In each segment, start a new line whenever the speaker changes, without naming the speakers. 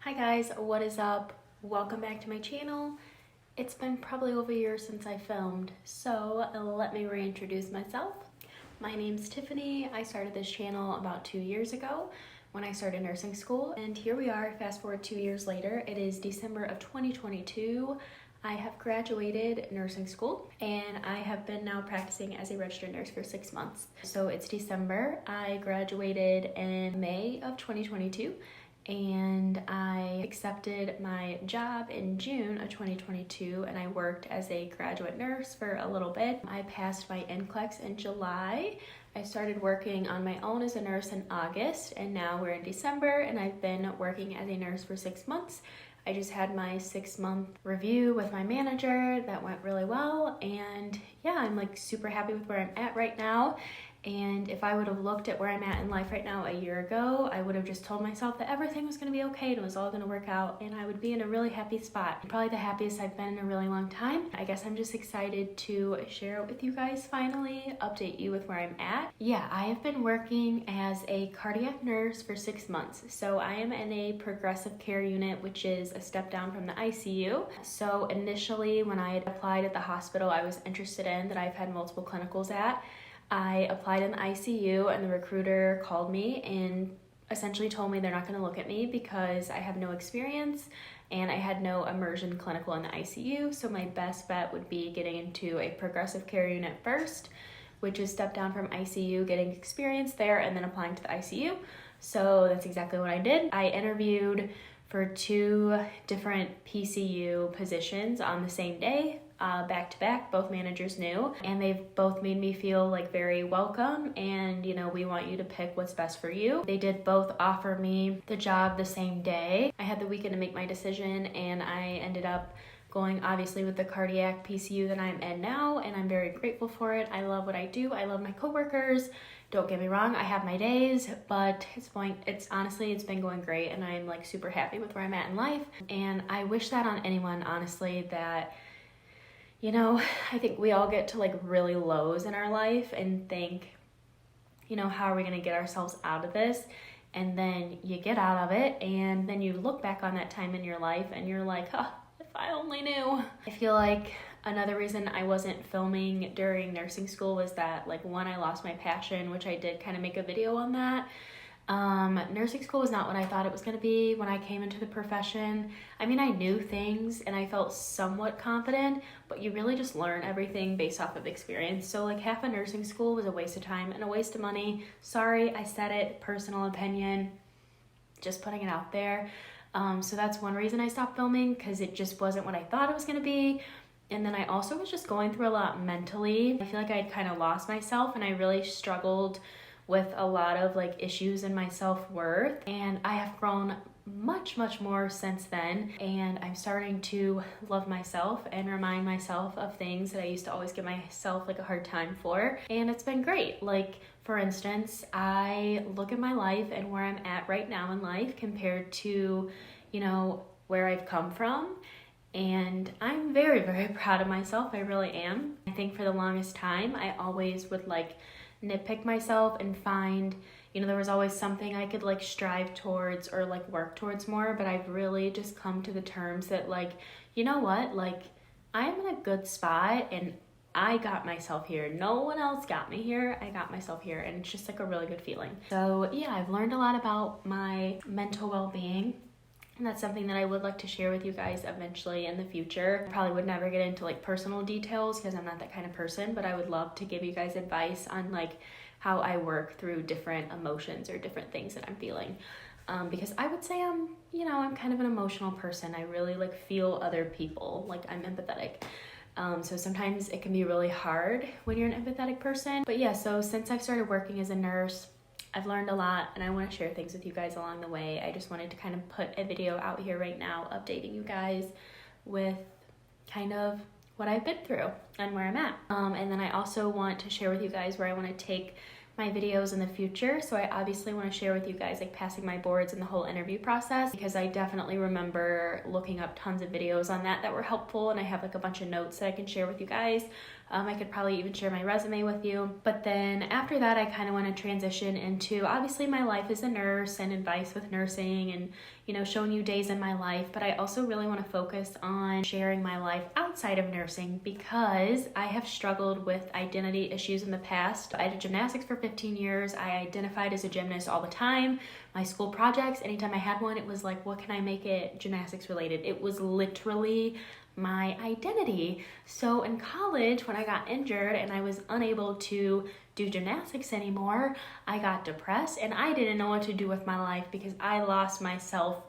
Hi guys, what is up? Welcome back to my channel. It's been probably over a year since I filmed, so let me reintroduce myself. My name's Tiffany. I started this channel about 2 years ago when I started nursing school, and here we are, fast forward 2 years later. It is December of 2022. I have graduated nursing school and I have been now practicing as a registered nurse for 6 months. So it's December. I graduated in May of 2022 and I accepted my job in June of 2022 and I worked as a graduate nurse for a little bit. I passed my NCLEX in July. I started working on my own as a nurse in August, and now we're in December and I've been working as a nurse for 6 months. I just had my 6-month review with my manager. That went really well, and yeah, I'm like super happy with where I'm at right now. And if I would have looked at where I'm at in life right now a year ago, I would have just told myself that everything was going to be okay and it was all going to work out, and I would be in a really happy spot. Probably the happiest I've been in a really long time. I guess I'm just excited to share it with you guys finally, update you with where I'm at. Yeah, I have been working as a cardiac nurse for 6 months. So I am in a progressive care unit, which is a step down from the ICU. So initially when I had applied at the hospital I was interested in, that I've had multiple clinicals at, I applied in the ICU and the recruiter called me and essentially told me they're not going to look at me because I have no experience and I had no immersion clinical in the ICU. So my best bet would be getting into a progressive care unit first, which is step down from ICU, getting experience there, and then applying to the ICU. So that's exactly what I did. I interviewed for 2 different PCU positions on the same day, back to back. Both managers knew, and they've both made me feel like very welcome, and we want you to pick what's best for you. They did both offer me the job the same day. I had the weekend to make my decision, and I ended up going obviously with the cardiac PCU that I'm in now, and I'm very grateful for it. I love what I do. I love my coworkers. Don't get me wrong, I have my days, but it's honestly been going great, and I'm like super happy with where I'm at in life. And I wish that on anyone, honestly, that I think we all get to like really lows in our life and think, how are we gonna get ourselves out of this? And then you get out of it, and then you look back on that time in your life and you're like, huh, if I only knew. I feel like another reason I wasn't filming during nursing school was that, like, one, I lost my passion, which I did kind of make a video on that. Nursing school was not what I thought it was going to be when I came into the profession. I mean, I knew things and I felt somewhat confident, but you really just learn everything based off of experience. So like half of nursing school was a waste of time and a waste of money. Sorry, I said it, personal opinion, just putting it out there. So that's one reason I stopped filming, because it just wasn't what I thought it was going to be. And then I also was just going through a lot mentally. I feel like I had kind of lost myself, and I really struggled with a lot of like issues in my self-worth. And I have grown much more since then, and I'm starting to love myself and remind myself of things that I used to always give myself like a hard time for, and it's been great. Like, for instance, I look at my life and where I'm at right now in life compared to where I've come from, and I'm very proud of myself. I really am. I think for the longest time I always would like nitpick myself and find there was always something I could like strive towards or like work towards more, but I've really just come to the terms that like, you know what, like I'm in a good spot and I got myself here. No one else got me here. I got myself here, and it's just like a really good feeling. So yeah, I've learned a lot about my mental well-being, and that's something that I would like to share with you guys eventually in the future. I probably would never get into like personal details because I'm not that kind of person, but I would love to give you guys advice on like how I work through different emotions or different things that I'm feeling. Because I would say I'm kind of an emotional person. I really like feel other people. Like, I'm empathetic. So sometimes it can be really hard when you're an empathetic person. But yeah, so since I've started working as a nurse, I've learned a lot, and I want to share things with you guys along the way. I just wanted to kind of put a video out here right now, updating you guys with kind of what I've been through and where I'm at. And then I also want to share with you guys where I want to take my videos in the future. So I obviously want to share with you guys like passing my boards and the whole interview process, because I definitely remember looking up tons of videos on that were helpful, and I have like a bunch of notes that I can share with you guys I could probably even share my resume with you. But then after that, I kind of want to transition into obviously my life as a nurse and advice with nursing and, you know, showing you days in my life. But I also really want to focus on sharing my life outside of nursing because I have struggled with identity issues in the past. I did gymnastics for 15 years. I identified as a gymnast all the time. My school projects, anytime I had one, it was like, what can I make it gymnastics related? It was literally my identity. So in college, when I got injured and I was unable to do gymnastics anymore, I got depressed and I didn't know what to do with my life because I lost myself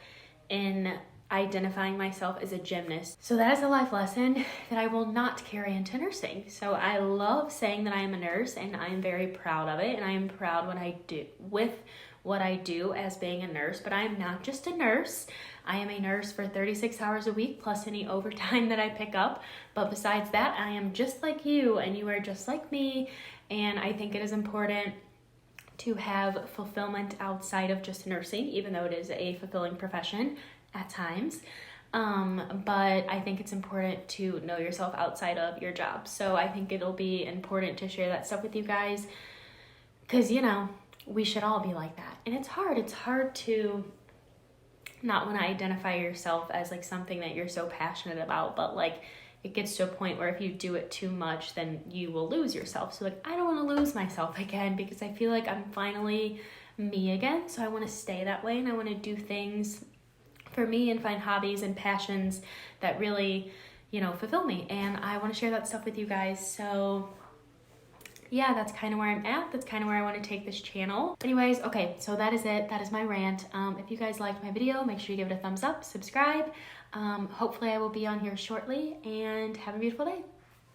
in identifying myself as a gymnast. So that is a life lesson that I will not carry into nursing. So I love saying that I am a nurse and I am very proud of it, and I am proud with what I do as being a nurse, but I am not just a nurse. I am a nurse for 36 hours a week plus any overtime that I pick up. But besides that, I am just like you and you are just like me. And I think it is important to have fulfillment outside of just nursing, even though it is a fulfilling profession at times. But I think it's important to know yourself outside of your job. So I think it'll be important to share that stuff with you guys because, you know, we should all be like that. And it's hard to not want to identify yourself as like something that you're so passionate about, but like it gets to a point where if you do it too much, then you will lose yourself. So like, I don't want to lose myself again because I feel like I'm finally me again. So I want to stay that way and I want to do things for me and find hobbies and passions that really, you know, fulfill me. And I want to share that stuff with you guys. So yeah, that's kind of where I'm at. That's kind of where I want to take this channel. Anyways, okay, so that is it. That is my rant. If you guys liked my video, make sure you give it a thumbs up, subscribe. Hopefully I will be on here shortly, and have a beautiful day.